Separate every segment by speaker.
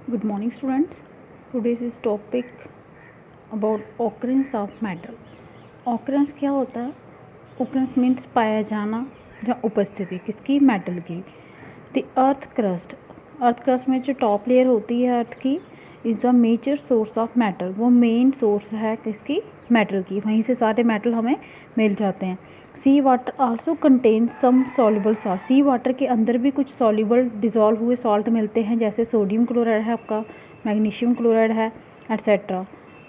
Speaker 1: Good morning, students. Today's is topic about occurrence of matter. Occurrence क्या होता है? Occurrence means पाया जाना या उपस्थिति किसकी? मेटल की. The earth crust में जो टॉप लेयर होती है अर्थ की is the major source of metal. वो मेन सोर्स है किसकी? मेटल की. वहीं से सारे मेटल हमें मिल जाते हैं. Sea water also contains some soluble salt. Sea water के अंदर भी कुछ सॉल्युबल डिज़ोल्व हुए सॉल्ट मिलते हैं, जैसे सोडियम क्लोराइड है आपका, मैग्नीशियम क्लोराइड है, etcetera.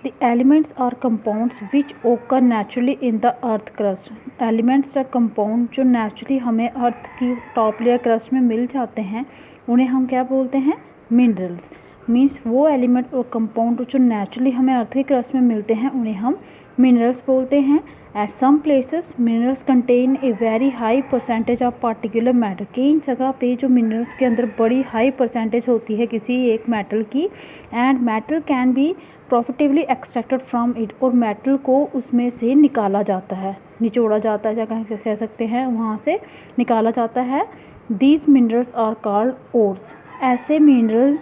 Speaker 1: The elements or compounds which occur naturally in the earth crust. Elements या कंपाउंड जो नेचुरली हमें अर्थ की टॉप लेयर क्रस्ट में मिल जाते हैं उन्हें हम क्या बोलते हैं? मिनरल्स. मीन्स वो एलिमेंट और कंपाउंड जो नेचुरली हमें अर्थ की क्रस्ट में मिलते हैं उन्हें हम मिनरल्स बोलते हैं. At some places minerals contain a very high percentage of particular matter. कई जगह पे जो मिनरल्स के अंदर बड़ी हाई परसेंटेज होती है किसी एक मेटल की, and metal can be profitably extracted from it. और मेटल को उसमें से निकाला जाता है, निचोड़ा जाता है, या कह सकते हैं वहाँ से निकाला जाता है. These minerals are called ores. ऐसे मिनरल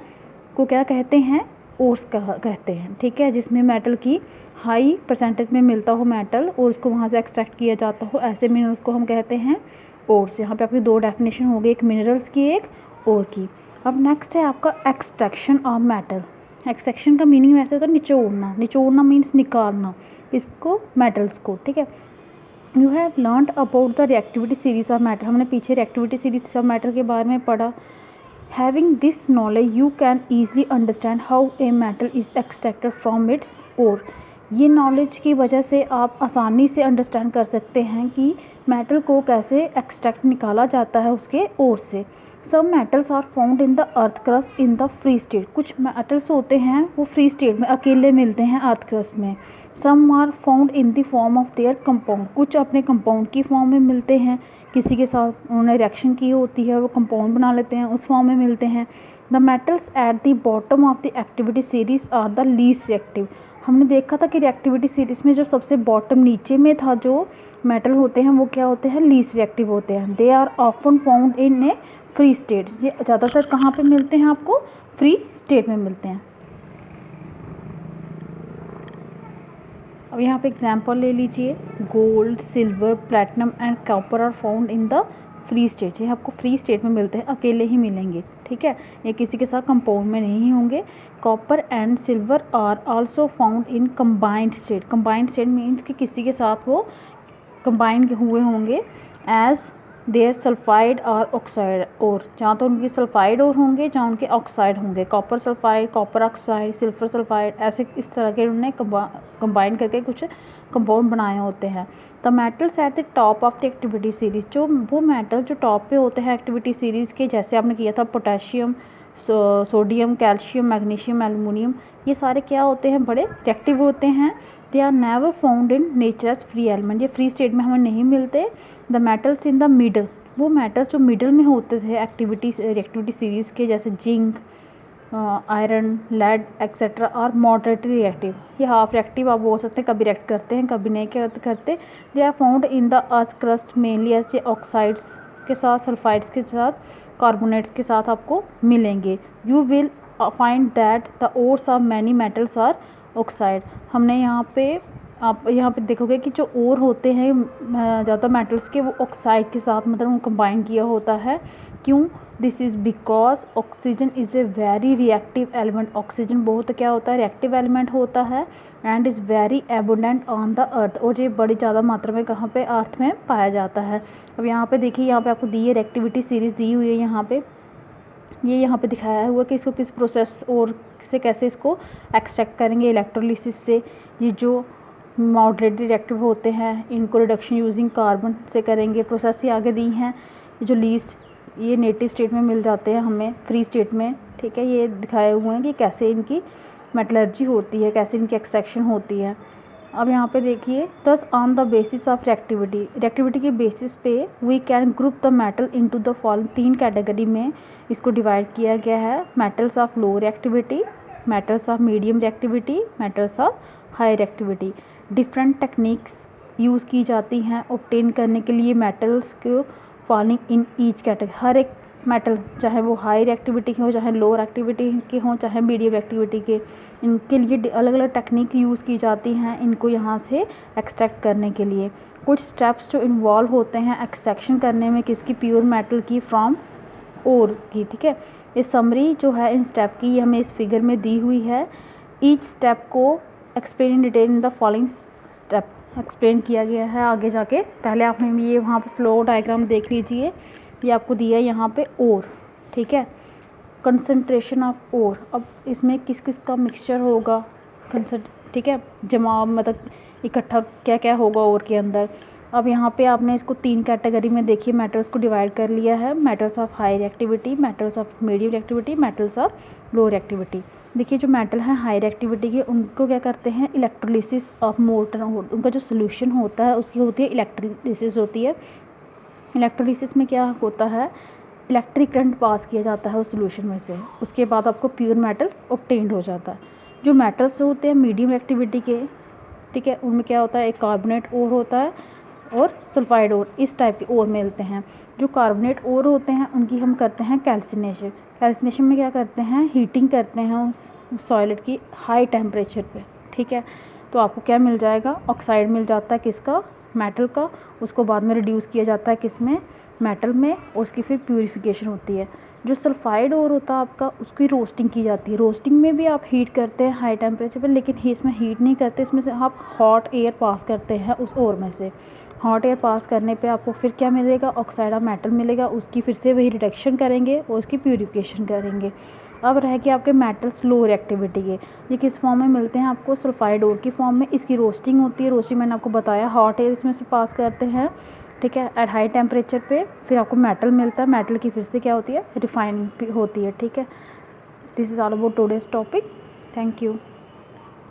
Speaker 1: को क्या कहते हैं? ओर्स कहते हैं. ठीक है, जिसमें मेटल की हाई परसेंटेज में मिलता हो मेटल और उसको वहाँ से एक्सट्रैक्ट किया जाता हो, ऐसे मिनरल्स को हम कहते हैं ओर्स. यहाँ पे आपकी दो डेफिनेशन हो गई, एक मिनरल्स की, एक ओर की. अब नेक्स्ट है आपका एक्सट्रैक्शन ऑफ मेटल. एक्सट्रैक्शन का मीनिंग वैसे होता है निचोड़ना. निचोड़ना मीन्स निकालना इसको, मेटल्स को. ठीक है, you have learned about the reactivity series of matter. हमने पीछे रिएक्टिविटी सीरीज ऑफ मैटर के बारे में पढ़ा. Having this knowledge, you can easily understand how a metal is extracted from its ore. ये नॉलेज की वजह से आप आसानी से अंडरस्टैंड कर सकते हैं कि मेटल को कैसे एक्सट्रैक्ट निकाला जाता है उसके ओर से. Some metals are found in the earth crust in the free state. कुछ मेटल्स होते हैं वो फ्री स्टेट में अकेले मिलते हैं अर्थ क्रस्ट में. Some are found in the form of their compound. कुछ अपने कंपाउंड की फॉर्म में मिलते हैं, किसी के साथ उन्होंने रिएक्शन की होती है वो कंपाउंड बना लेते हैं, उस फॉर्म में मिलते हैं. The metals at the bottom of the activity series are the least reactive. हमने देखा था कि रिएक्टिविटी सीरीज में जो सबसे बॉटम नीचे में था जो मेटल होते हैं वो क्या होते हैं? लीस्ट रिएक्टिव होते हैं. They are often found in a free state. ये ज़्यादातर कहाँ पे मिलते हैं आपको? फ्री स्टेट में मिलते हैं. अब यहाँ पे एग्जांपल ले लीजिए. Gold, silver, platinum and copper are found in the free state. ये आपको फ्री स्टेट में मिलते हैं, अकेले ही मिलेंगे. ठीक है, ये किसी के साथ कंपाउंड में नहीं होंगे. Copper and silver are also found in combined state. Combined state means कि किसी के साथ वो कंबाइंड हुए होंगे एज देयर सल्फाइड और ऑक्साइड. और जहाँ तो उनके सल्फाइड और होंगे, जहाँ उनके ऑक्साइड होंगे. Copper sulphide, copper oxide, silver sulphide, ऐसे इस तरह के उन्होंने कंबाइन करके कुछ कंपाउंड बनाए होते हैं. The metals at the top of the activity series. जो वो मेटल जो टॉप पे होते हैं एक्टिविटी सीरीज़ के, जैसे आपने किया था potassium, sodium, calcium, magnesium, aluminium, ये सारे क्या होते हैं? बड़े रिएक्टिव होते हैं. They are never found in nature as free element. ये फ्री स्टेट में हमें नहीं मिलते. The metals in the middle. वो मेटल्स जो मिडल में होते थे रिएक्टिविटी सीरीज़ के, जैसे zinc, iron, lead etcetera, are moderately reactive. ये हाफ रिएक्टिव आप बोल सकते हैं, कभी रिएक्ट करते हैं कभी नहीं करते. They are found in the earth crust mainly as oxides के साथ, सल्फाइड्स के साथ, कार्बोनेट्स के साथ आपको मिलेंगे. You will find that the ores of many metals are oxide. हमने यहाँ पे आप यहाँ पे देखोगे कि जो ओर होते हैं ज़्यादा मेटल्स के वो ऑक्साइड के साथ मतलब उनको कंबाइन किया होता है. क्यों? This is because oxygen is a very reactive element. Oxygen बहुत क्या होता है? रिएक्टिव एलिमेंट होता है. And is very abundant on the earth. और ये बड़ी ज़्यादा मात्रा में कहाँ पे? अर्थ में पाया जाता है. अब यहाँ पे देखिए, यहाँ पे आपको दी है रिएक्टिविटी सीरीज़ दी हुई है. यहाँ पे ये यहाँ पे दिखाया हुआ कि इसको किस प्रोसेस और से कैसे इसको एक्सट्रैक्ट करेंगे इलेक्ट्रोलिसिस से. ये जो मॉडरेटली रिएक्टिव होते हैं इनको रिडक्शन यूजिंग कार्बन से करेंगे. प्रोसेस ही आगे दी हैं. ये जो लीस्ट ये नेटिव स्टेट में मिल जाते हैं हमें, फ्री स्टेट में. ठीक है, ये दिखाए हुए हैं कि कैसे इनकी मेटलर्जी होती है, कैसे इनकी एक्सट्रैक्शन होती है. अब यहाँ पे देखिए, thus on the basis of reactivity के बेसिस पे we can group the metal into the following. 3 category में इसको डिवाइड किया गया है. Metals of low reactivity, metals of medium reactivity, metals of high reactivity. Different techniques use की जाती हैं ऑब्टेन करने के लिए मेटल्स को फॉलोइंग इन ईच कैटेगरी. हर एक मेटल, चाहे वो हाई रिएक्टिविटी के हो, चाहे लोअर एक्टिविटी के हों, चाहे मीडियम एक्टिविटी के, इनके लिए अलग अलग टेक्निक यूज़ की जाती हैं इनको यहाँ से एक्सट्रैक्ट करने के लिए। कुछ स्टेप्स जो इन्वॉल्व होते हैं एक्सट्रैक्शन करने में किसकी, प्योर मेटल की फ्रॉम ओर की, ठीक है। ये समरी जो है इन स्टेप की ये हमें इस फिगर में दी हुई है। ईच स्टेप को explain in detail in the following step explain किया गया है आगे जाके। पहले आपने ये वहाँ पे फ्लो डायग्राम देख लीजिए, ये आपको दिया है यहाँ पे ओर, ठीक है, कंसंट्रेशन ऑफ ओर। अब इसमें किस किस का मिक्सचर होगा, ठीक है, जमा मतलब इकट्ठा क्या क्या होगा ओर के अंदर। अब यहाँ पे आपने इसको 3 कैटेगरी में देखिए मेटल्स को डिवाइड कर लिया है, metals of high reactivity, metals of medium reactivity, metals of low reactivity. देखिए जो मेटल हैं हाई रिएक्टिविटी के उनको क्या करते हैं, इलेक्ट्रोलिसिस ऑफ मोल्टन, उनका जो सोल्यूशन होता है उसकी होती है इलेक्ट्रोलिसिस होती है। इलेक्ट्रोलिसिस में क्या होता है, इलेक्ट्रिक करंट पास किया जाता है उस सोल्यूशन में से, उसके बाद आपको प्योर मेटल ऑब्टेन्ड हो जाता है। जो मेटल्स होते हैं मीडियम एक्टिविटी के, ठीक है, उनमें क्या होता है, एक कार्बोनेट ओर होता है और सल्फाइड ओर, इस टाइप के ओर मिलते हैं। जो कार्बोनेट ओर होते हैं उनकी हम करते हैं कैल्सिनेशन। कैल्सिनेशन में क्या करते हैं, हीटिंग करते हैं उस सॉलिड की हाई टेम्परेचर पे, ठीक है। तो आपको क्या मिल जाएगा, ऑक्साइड मिल जाता है किसका, मेटल का। उसको बाद में रिड्यूस किया जाता है किस में, मेटल में, और उसकी फिर प्यूरिफिकेशन होती है। जो सल्फाइड ओर होता है आपका, उसकी रोस्टिंग की जाती है। रोस्टिंग में भी आप हीट करते हैं हाई टेम्परेचर पर, लेकिन इसमें हीट नहीं करते, इसमें से आप हॉट एयर पास करते हैं उस ओर में से। हॉट एयर पास करने पे आपको फिर क्या मिलेगा, ऑक्साइड ऑफ मेटल मिलेगा, उसकी फिर से वही रिडक्शन करेंगे और उसकी प्यूरिफिकेशन करेंगे। अब रह गए आपके मेटल्स लो रिएक्टिविटी के, ये किस फॉर्म में मिलते हैं आपको, सल्फाइड ओर की फॉर्म में। इसकी रोस्टिंग होती है, रोस्टिंग मैंने आपको बताया हॉट एयर इसमें से पास करते हैं, ठीक है, एट हाई टेम्परेचर पे। फिर आपको मेटल मिलता है, मेटल की फिर से क्या होती है, रिफाइनिंग होती है, ठीक है। This is all about today's topic. Thank you.